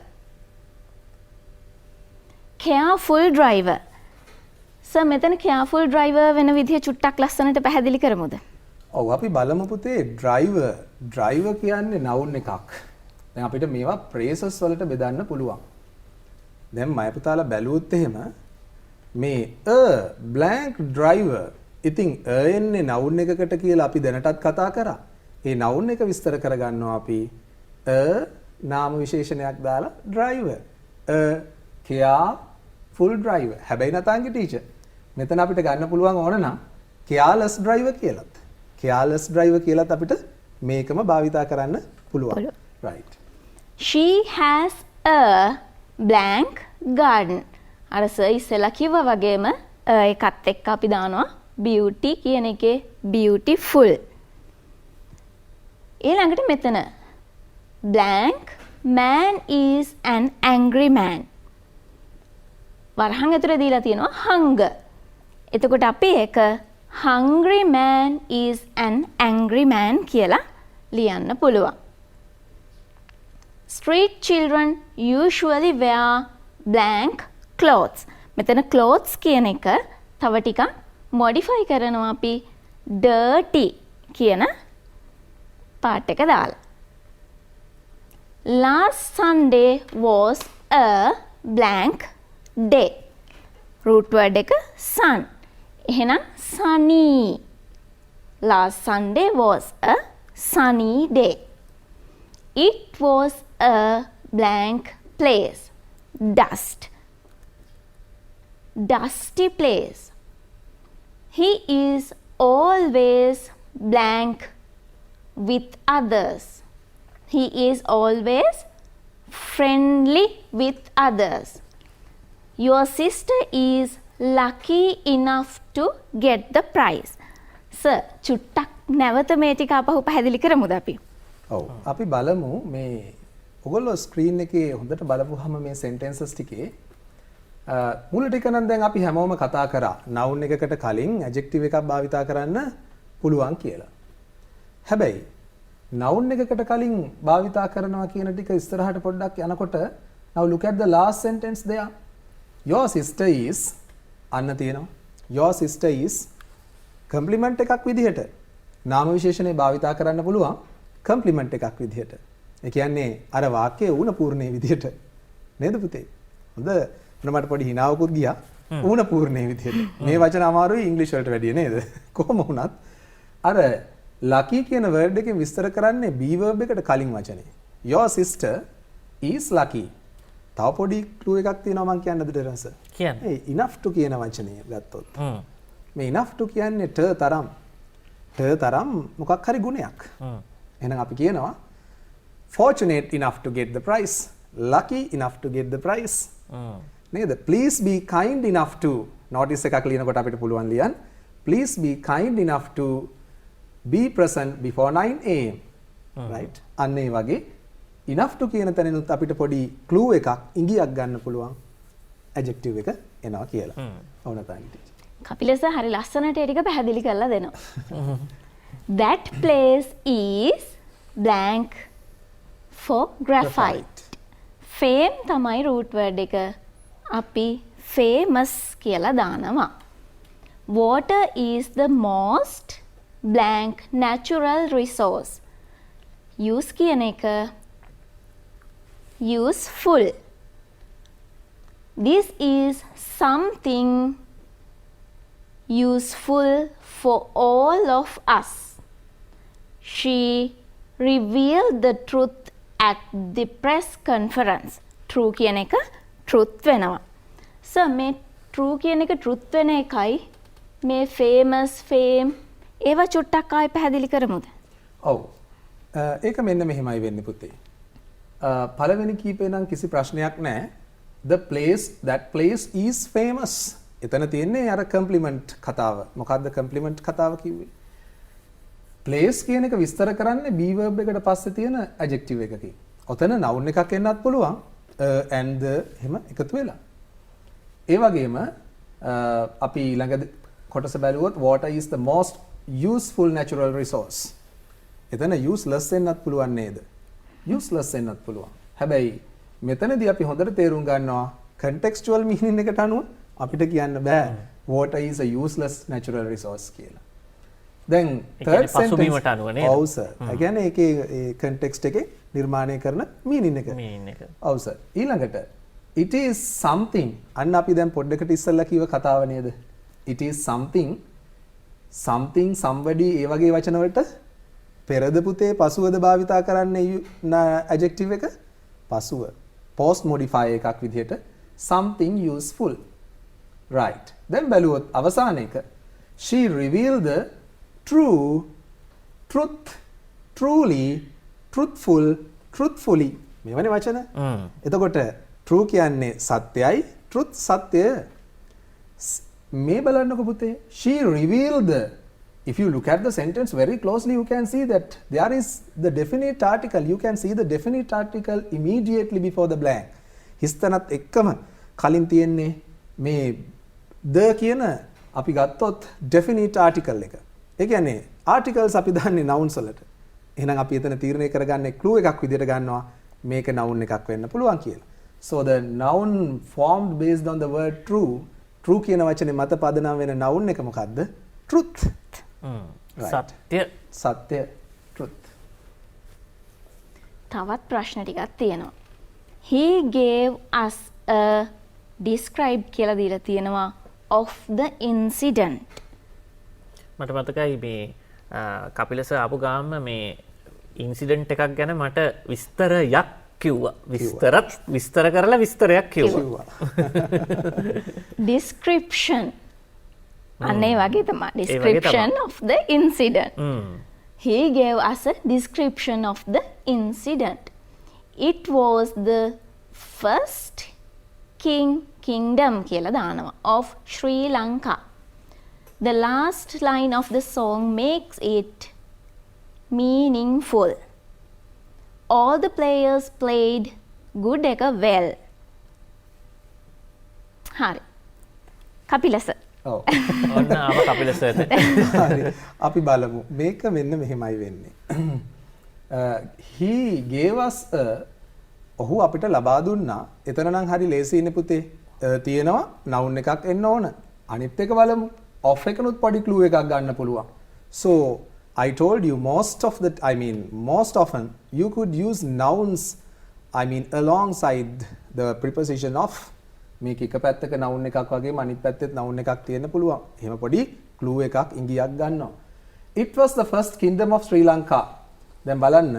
Careful driver. Sir මෙතන careful driver වෙන විදිහ චුට්ටක් ලස්සනට පැහැදිලි කරමුද? ඔව් අපි බලමු පුතේ driver කියන්නේ noun එකක්. දැන් අපිට මේවා phrases වලට බෙදන්න පුළුවන්. දැන් මය පුතාලා බැලුවොත් එහෙම මේ a blank driver ඉතින් එන්නේ noun එකකට කියලා අපි දැනටත් කතා කරා. ඒ noun එක විස්තර කරගන්නවා අපි නාම විශේෂණයක් දාලා driver. careful driver. හැබැයි නතාංගේ ටීචර්. මෙතන අපිට ගන්න පුළුවන් ඕන නම් careless driver කියලාත්. careless driver කියලාත් අපිට මේකම භාවිතා කරන්න පුළුවන්. right. She has a blank garden. අර සර් ඉස්සෙල්ලා කිව්වා වගේම ඒකත් එක්ක අපි දානවා beauty කියන එකේ beautiful. ඊළඟට මෙතන blank man is an angry man. වරහන් ඇතුලේ දීලා තියෙනවා hunger. එතකොට අපි ඒක hungry man is an angry man කියලා ලියන්න පුළුවන්. Street children usually wear blank clothes. මෙතන clothes කියන එක තව ටිකක් modify කරනවා අපි dirty කියන part එක දාලා. Last Sunday was a blank day. root word එක sun. එහෙනම් sunny. Last Sunday was a sunny day. It was a blank place. Dust. Dusty place. He is always blank with others. He is always friendly with others. Your sister is lucky enough to get the prize. Sir, චුට්ටක් නැවත මේ ටික අපහු පැහැදිලි කරමුද අපි? ඔව්. අපි බලමු මේ ඔයගොල්ලෝ ස්ක්‍රීන් එකේ හොඳට බලපුවාම මේ සෙන්ටෙන්සස් ටිකේ මුල ටික නම් දැන් අපි හැමෝම කතා කරා noun එකකට කලින් adjective එකක් භාවිතා කරන්න පුළුවන් කියලා. හැබැයි noun එකකට කලින් භාවිතා කරනවා කියන ටික ඉස්සරහට පොඩ්ඩක් යනකොට now look at the last sentence there. Your sister is අන්න තියෙනවා. Your sister is compliment එකක් විදිහට නාම විශේෂණේ භාවිතා කරන්න පුළුවන් compliment එකක් විදිහට. ඒ කියන්නේ අර වාක්‍යයේ ඌණ පූර්ණේ විදිහට. නේද පුතේ? හොඳ මට පොඩි හිනාවකුත් ගියා. ඌණ පූර්ණේ විදිහට. මේ වචන අමාරුයි ඉංග්‍රීසි වලට වැඩිය නේද? කොහොම වුණත් අර lucky කියන word එකෙන් විස්තර කරන්නේ be verb එකට කලින් වචනේ. Your sister is lucky. තව පොඩි clue එකක් තියෙනවා මම කියන්නද දරස. කියන්න. ඒ enough to කියන වචනය ගත්තොත්. මේ enough to කියන්නේ තරම්. තරම් මොකක් හරි ගුණයක්. එහෙනම් අපි කියනවා fortunate enough to get the prize. Lucky enough to get the prize. නේද? Please be kind enough to notice එකක් ලියනකොට අපිට පුළුවන් ලියන්න. Please be kind enough to be present before 9 am. right? අන්න ඒ වගේ enough to කියන තැනිනුත් අපිට පොඩි clue එකක් ඉඟියක් ගන්න පුළුවන් adjective එක එනවා කියලා. ඔව් නැතයි. කපිල සර් හරි ලස්සනට ඒ ටික පැහැදිලි කරලා දෙනවා. That place is blank for graphite. Fame තමයි root word එක. අපි famous කියලා දානවා. Water is the most blank natural resource. Use කියන එක useful. This is something useful for all of us. She revealed the truth at the press conference. True කියන එක truth වෙනවා. So මේ true කියන එක truth වෙන එකයි මේ famous fame ඒවා චුට්ටක් ආයෙ පැහැදිලි කරමුද? ඔව්. ඒක මෙන්න මෙහෙමයි වෙන්නේ පුතේ. පළවෙනි කීපේ නම් කිසි ප්‍රශ්නයක් නැහැ. The place that place is famous. එතන තියෙන්නේ අර compliment කතාව. මොකද්ද compliment කතාව කිව්වේ? place කියන එක විස්තර කරන්නේ be verb එකට පස්සේ තියෙන adjective එකකින්. ඔතන noun එකක් එන්නත් පුළුවන්. and the එහෙම එකතු වෙලා. ඒ වගේම අපි ළඟ කොටස බැලුවොත් water is the most useful natural resource. එතන useless වෙන්නත් පුළුවන් නේද? useless වෙන්නත් පුළුවන්. හැබැයි මෙතනදී අපි හොඳට තේරුම් ගන්නවා contextual meaning එකට අනුව අපිට කියන්න බෑ water is a useless natural resource කියලා. දැන් third sentence අනුව නේද? ඔව් සර්. ඒ කියන්නේ ඒකේ ඒ context එකේ නිර්මාණය කරන meaning එක. ඔව් සර්. ඊළඟට it is something අන්න අපි දැන් පොඩ්ඩකට ඉස්සෙල්ලා කිව්ව කතාව නේද? it is something something somebody ඒ වගේ වචන වලට පෙරද පුතේ පසුවද භාවිතා කරන්නේ adjective එක පසුව post modifier එකක් විදිහට something useful right then බලුවොත් අවසාන එක she revealed the truth truly truthful truthfully මේවනේ වචන එතකොට true කියන්නේ සත්‍යයි truth සත්‍ය මේ බලන්නකො පුතේ she revealed the if you look at the sentence very closely you can see that there is the definite article you can see the definite article immediately before the blank හිස්තනත් එක්කම කලින් තියෙන්නේ මේ the කියන අපි ගත්තොත් definite article එක ඒ කියන්නේ articles අපි දාන්නේ nouns වලට එහෙනම් අපි එතන තීරණය කරගන්නේ clue එකක් විදිහට ගන්නවා මේක noun එකක් වෙන්න පුළුවන් කියලා so the noun formed based on the word true කියන වචනේ මත පදනම් වෙන noun එක මොකද්ද truth සත්‍ය truth තවත් ප්‍රශ්න ටිකක් තියෙනවා he gave us a describe කියලා දීලා තියෙනවා of the incident මට මතකයි මේ කපිල සර් ආපු ගාම මේ ඉන්සිඩන්ට් එකක් ගැන මට විස්තරයක් කිව්වා විස්තර කරලා විස්තරයක් කිව්වා description අනේ වගේ තමයි description of the incident he gave us a description of the incident it was the first kingdom කියලා දානවා of Sri Lanka the last line of the song makes it meaningful all the players played good එක well හරි Kapila sir ඔන්න ආව Kapila sir හරි අපි බලමු මේක මෙන්න මෙහෙමයි වෙන්නේ he gave us a ඔහු අපිට ලබා දුන්නා එතන නම් හරි ලේසියිනේ පුතේ තියෙනවා noun එකක් එන්න ඕන අනිත් එක බලමු of එකනොත් පොඩි clue එකක් ගන්න පුළුවන් so I told you most often you could use nouns alongside the preposition of මේක එක පැත්තක noun එකක් වගේම අනිත් පැත්තෙත් noun එකක් තියෙන්න පුළුවන්. එහෙම පොඩි clue එකක් ඉඟියක් ගන්නවා. It was the first kingdom of Sri Lanka. දැන් බලන්න.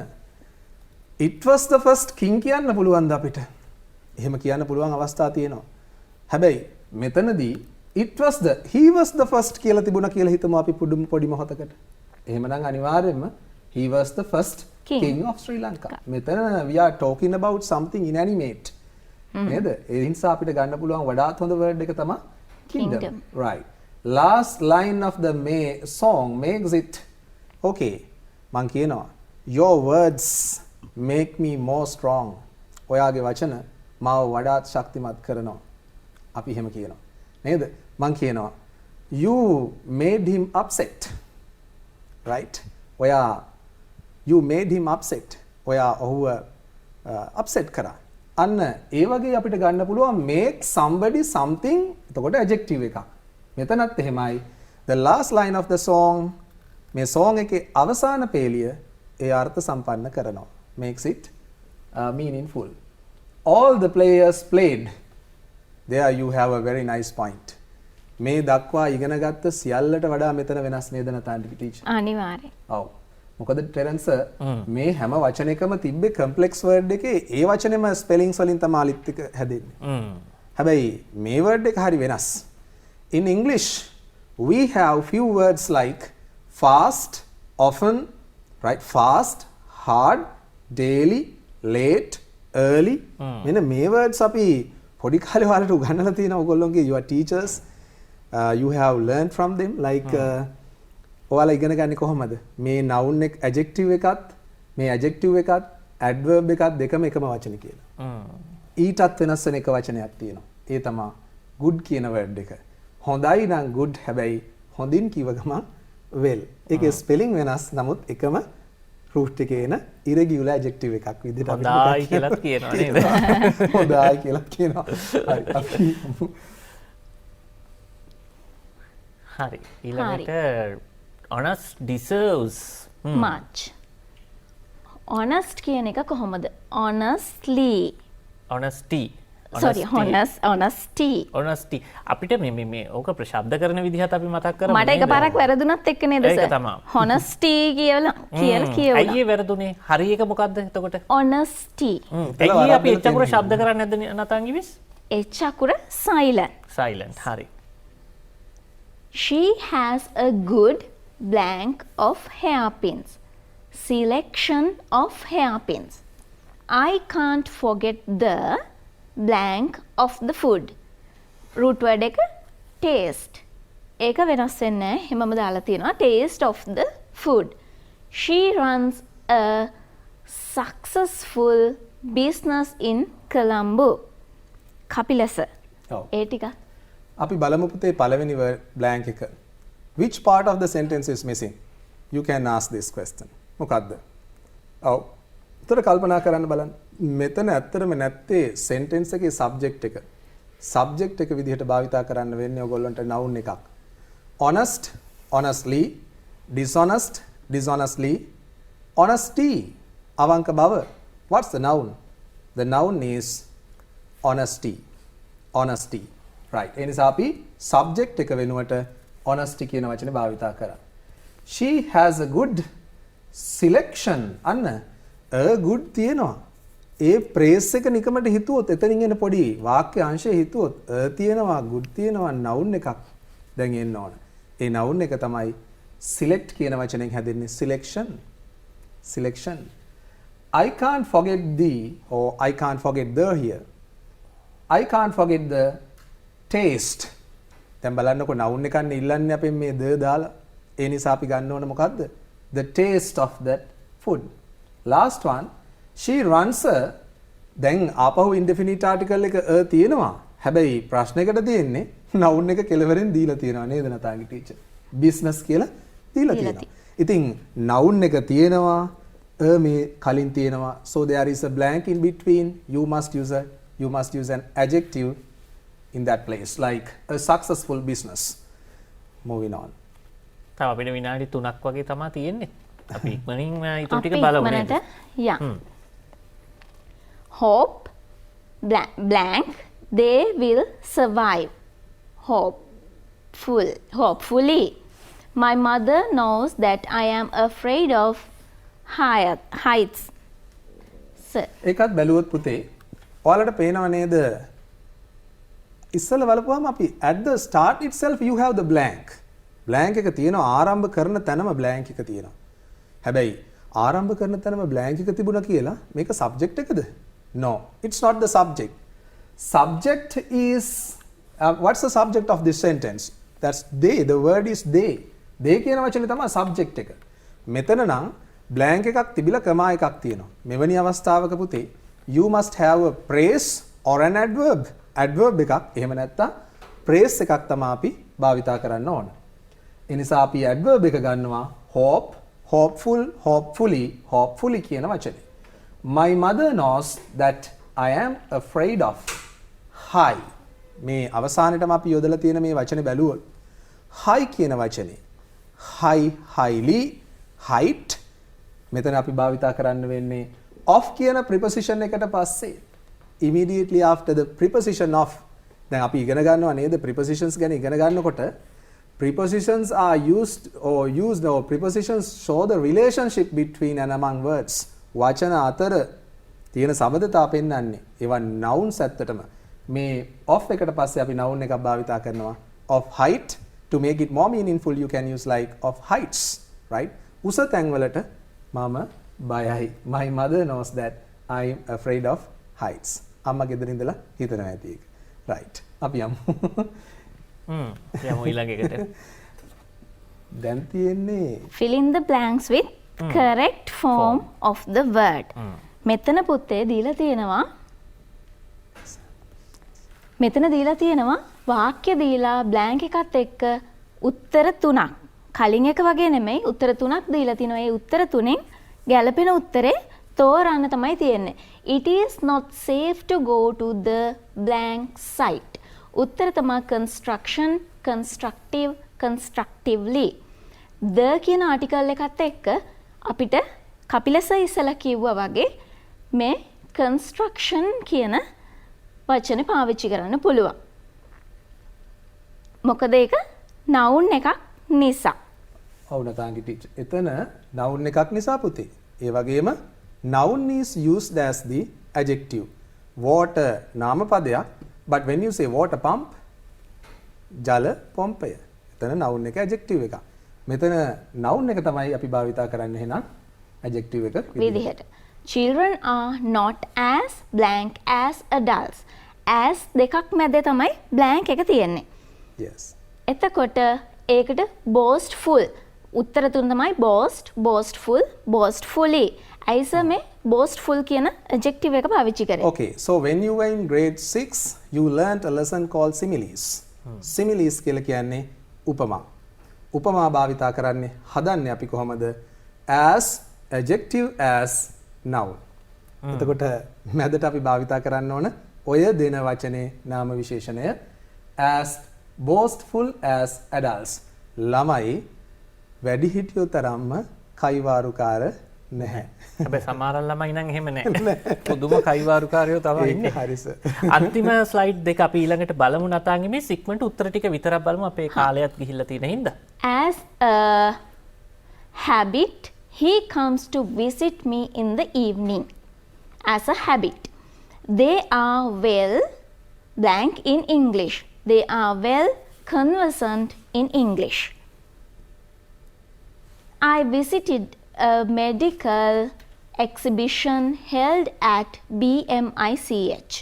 It was the first king කියන්න පුළුවන්ද අපිට? එහෙම කියන්න පුළුවන් අවස්ථා තියෙනවා. හැබැයි මෙතනදී he was the first කියලා තිබුණා කියලා හිතමු අපි පොඩි මොහොතකට. එහෙමනම් අනිවාර්යයෙන්ම he was the first king of Sri Lanka. මෙතන we are talking about something inanimate. නේද? ඒ නිසා අපිට ගන්න පුළුවන් වඩාත් හොඳ word එක තමයි kingdom. Right. Last line of the song makes it okay. මං කියනවා your words make me more strong. ඔයාගේ වචන මාව වඩාත් ශක්තිමත් කරනවා. අපි එහෙම කියනවා. නේද? මං කියනවා you made him upset. Right? You made him upset. ඔයා ඔහුව upset කරා. අන්න ඒ වගේ අපිට ගන්න පුළුවන් make somebody something එතකොට adjective එකක්. මෙතනත් එහෙමයි. The last line of the song මේ song එකේ අවසාන පේලිය ඒ අර්ථ සම්පන්න කරනවා. Makes it meaningful. All the players played. There you have a very nice point. මේ දක්වා ඉගෙන ගත්ත සියල්ලට වඩා මෙතන වෙනස් නේද නැතන්ටි ටීචර්? අනිවාර්යයෙන්. ඔව්. මොකද ටෙරන්ස් මේ හැම වචනයකම තිබ්බේ කම්ප්ලෙක්ස් වර්ඩ් එකේ ඒ වචනේම ස්පෙලිංග්ස් වලින් තමයි අලිත් එක හැදෙන්නේ. හැබැයි මේ වර්ඩ් එක හරි වෙනස්. In English we have few words like fast, often, right? Fast, hard, daily, late, early. මෙන්න මේ words අපි පොඩි කාලේ වලට උගන්වලා තියෙනවා ඔයගොල්ලෝගේ your teachers. You have learned from them like ඔයාලා ඉගෙන ගන්නේ කොහොමද මේ noun එක adjective එකත් මේ adjective එකත් adverb එකත් දෙකම එකම වචන කියලා. ඊටත් වෙනස් වෙන එක වචනයක් තියෙනවා. ඒ තමයි good කියන word එක. හොඳයි නම් good හැබැයි හොඳින් කිව ගමන් well. ඒකේ spelling වෙනස් නමුත් එකම root එකේ එන irregular adjective එකක් විදිහට අපි හොඳයි කියලාත් කියනවා නේද? හොඳයි කියලාත් කියනවා. හරි අපි හරි ඊළඟට honest deserves much honest කියන එක කොහොමද honestly honesty sorry honesty honesty අපිට මේ ඕක ප්‍රශබ්ද කරන විදිහත් අපි මතක් කරමු මට එකපාරක් වැරදුනත් එක්ක නේද ඒක සර් තමයි. honesty කියලා කියවුණා ඇයි වැරදුනේ හරි එක මොකද්ද එතකොට honesty ඇයි අපි එච්ච අකුර ශබ්ද කරන්නේ නැද්ද නතංගිවිස් H අකුර silent silent හරි she has a good blank of hairpins selection of hairpins I can't forget the blank of the food root word එක taste ඒක වෙනස් වෙන්නේ නැහැ හැමම දාලා තියෙනවා taste of the food she runs a successful business in Colombo කපිලස ඔව් ඒ ටික අපි බලමු පුතේ පළවෙනි blank එක which part of the sentence is missing you can ask this question මොකද්ද ඔව් උතර කල්පනා කරන්න බලන්න මෙතන ඇත්තටම නැත්තේ sentence එකේ subject එක subject එක විදිහට භාවිතා කරන්න වෙන්නේ ඔයගොල්ලන්ට noun එකක් honest honestly dishonest dishonestly honesty අවංක බව what's the noun is honesty honesty right ඒ නිසා අපි subject එක වෙනුවට honesty කියන වචනේ භාවිතා කරා she has a good selection අන්න a good තියෙනවා ඒ praise එක නිකමට හිතුවොත් එතනින් එන පොඩි වාක්‍ය අංශය හිතුවොත් a තියෙනවා good තියෙනවා noun එකක් දැන් එන්න ඕන ඒ noun එක තමයි select කියන වචනෙන් හැදෙන්නේ selection I can't forget the or I can't forget the here I can't forget the taste දැන් බලන්නකො noun එකක් නේ ඉල්ලන්නේ අපෙන් මේ the දාලා ඒ නිසා අපි ගන්න ඕන මොකද්ද the taste of that food last one she runs a දැන් ආපහු indefinite article එක a තියෙනවා හැබැයි ප්‍රශ්නයකට තියෙන්නේ noun එක කෙලවරෙන් දීලා තියෙනවා නේද නතාගේ ටීචර් business කියලා දීලා තියෙනවා ඉතින් noun එක තියෙනවා a මේ කලින් තියෙනවා so there is a blank in between you must use an adjective in that place like a successful business moving on තව අපිට විනාඩි 3ක් වගේ තමයි තියෙන්නේ අපි ඉක්මනින් ඊට ටික බලමු නේද yeah hope blank they will survive hopefully my mother knows that I am afraid of heights sir ඒකත් බැලුවොත් පුතේ ඔයාලට පේනව නේද ඉස්සෙල්ලා බලපුවාම අපි at the start itself you have the blank එක තියෙනවා ආරම්භ කරන තැනම blank එක තියෙනවා හැබැයි ආරම්භ කරන තැනම blank එක තිබුණා කියලා මේක subject එකද no it's not the subject is what's the subject of this sentence that's they the word is they කියන වචනේ තමයි subject එක මෙතන නම් blank එකක් තිබිලා කමා එකක් තියෙනවා මෙවැනි අවස්ථාවක පුතේ you must have a praise or an adverb එකක් එහෙම නැත්නම් praise එකක් තමයි අපි භාවිතා කරන්න ඕන. ඒ නිසා අපි adverb එක ගන්නවා hope, hopeful, hopefully කියන වචනේ. My mother knows that I am afraid of high. මේ අවසානයේටම අපි යොදලා තියෙන මේ වචනේ බැලුවොත් high කියන වචනේ highly, height මෙතන අපි භාවිතා කරන්න වෙන්නේ of කියන preposition එකට පස්සේ immediately after the preposition of දැන් අපි ඉගෙන ගන්නවා නේද prepositions ගැන ඉගෙන ගන්නකොට prepositions are used or prepositions show the relationship between and among words වචන අතර තියෙන සබඳතා පෙන්වන්නේ ඒවා nouns ඇත්තටම මේ of එකට පස්සේ අපි noun එකක් භාවිතා කරනවා of height to make it more meaningful you can use like of heights right උස තැන් වලට මම බයයි my mother knows that I am afraid of heights අම්මා ගෙදර ඉඳලා හිතනවා ඇති ඒක right අපි යමු යමු ඊළඟ එකට දැන් තියෙන්නේ fill in the blanks with correct form of the word මෙතන පුතේ දීලා තියෙනවා වාක්‍ය දීලා blank එකත් එක්ක උත්තර තුනක් කලින් එක වගේ නෙමෙයි උත්තර තුනක් දීලා තිනවා ඒ උත්තර තුනෙන් ගැළපෙන උත්තරේ තෝරන්න තමයි තියෙන්නේ it is not safe to go to the blank site උත්තර තමයි construction constructive constructively the කියන ආටිකල් එකත් එක්ක අපිට කපිලස ඉස්සලා කිව්වා වගේ මේ construction කියන වචන පාවිච්චි කරන්න පුළුවන්. මොකද ඒක noun එකක් නිසා. ඔව් නතාංගි ටීචර්. එතන noun එකක් නිසා පුතේ. ඒ වගේම noun is used as the adjective. Water නාම පදයක්. But when you say water pump ජල පොම්පය. එතන noun එක adjective එකක්. මෙතන noun එක තමයි අපි භාවිතා කරන්නේ එහෙනම් adjective එක විදිහට. Children are not as blank as adults. as දෙකක් මැද තමයි blank එක තියෙන්නේ. Yes. එතකොට ඒකට boastful උත්තර තුන තමයි boast, boastful, boastfully. අයිස මේ boastful කියන adjective එක පාවිච්චි කරේ. Okay, so when you were in grade 6, you learnt a lesson called similes. Similes කියලා කියන්නේ උපමා. උපමා භාවිතා කරන්නේ හදන්නේ අපි කොහමද? as adjective as noun. එතකොට මැදට අපි භාවිතා කරන්න ඕන ඔය දෙන වචනේ නාම විශේෂණය as boastful as adults. ළමයි වැඩිහිටියෝ තරම්ම කයිවාරුකාර නැහැ. හැබැයි සමහර ළමයි නම් එහෙම නැහැ. පුදුම කයිවාරුකාරයෝ තමයි ඉන්නේ. හරිස. අන්තිම ස්ලයිඩ් දෙක අපි ඊළඟට බලමු නතාංගි මේ සිග්මන්ට් උත්තර ටික විතරක් බලමු අපේ කාලයත් ගිහිල්ලා තියෙන හින්දා. As a habit, he comes to visit me in the evening. As a habit. They are well blank in English. They are well conversant in English. I visited a medical exhibition held at BMICH.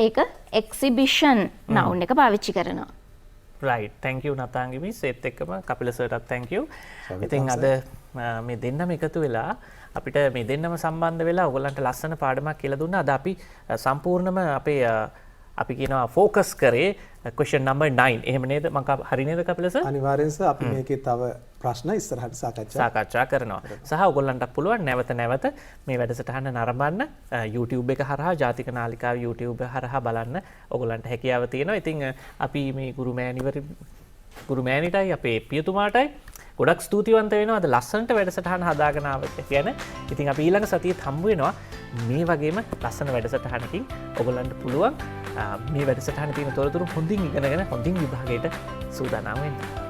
ඒක exhibition noun එක පාවිච්චි කරනවා. right thank you නතාංගි miss ඒත් එක්කම Kapila සර්ටත් thank you. ඉතින් අද මේ දෙන්නම එකතු වෙලා අපිට මේ දෙන්නම සම්බන්ධ වෙලා ඔයගලන්ට ලස්සන පාඩමක් කියලා දුන්නා. අද අපි සම්පූර්ණම අපේ අපි කියනවා focus කරේ question number 9. එහෙම නේද? මම හරි නේද කපිල සර්? අනිවාර්යෙන් සර් අපි මේකේ තව ප්‍රශ්න ඉස්සරහට සාකච්ඡා කරනවා. සහ ඔයගොල්ලන්ට පුළුවන් නැවත මේ වැඩසටහන නරඹන්න YouTube එක හරහා ජාතික නාලිකාවේ YouTube හරහා බලන්න ඔයගොල්ලන්ට හැකියාව තියෙනවා. ඉතින් අපි මේ ගුරු මෑණිටයි අපේ පියතුමාටයි ගොඩක් ස්තුතිවන්ත වෙනවා අද ලස්සනට වැඩසටහන හදාගෙන ආවට කියන. ඉතින් අපි ඊළඟ සතියේත් හම්බ වෙනවා මේ වගේම ලස්සන වැඩසටහනකින්. ඔයගොල්ලන්ට පුළුවන් මේ වැඩසටහනේ තියෙන තොරතුරු හොඳින් ඉගෙනගෙන හොඳින් විභාගයට සූදානම් වෙන්න.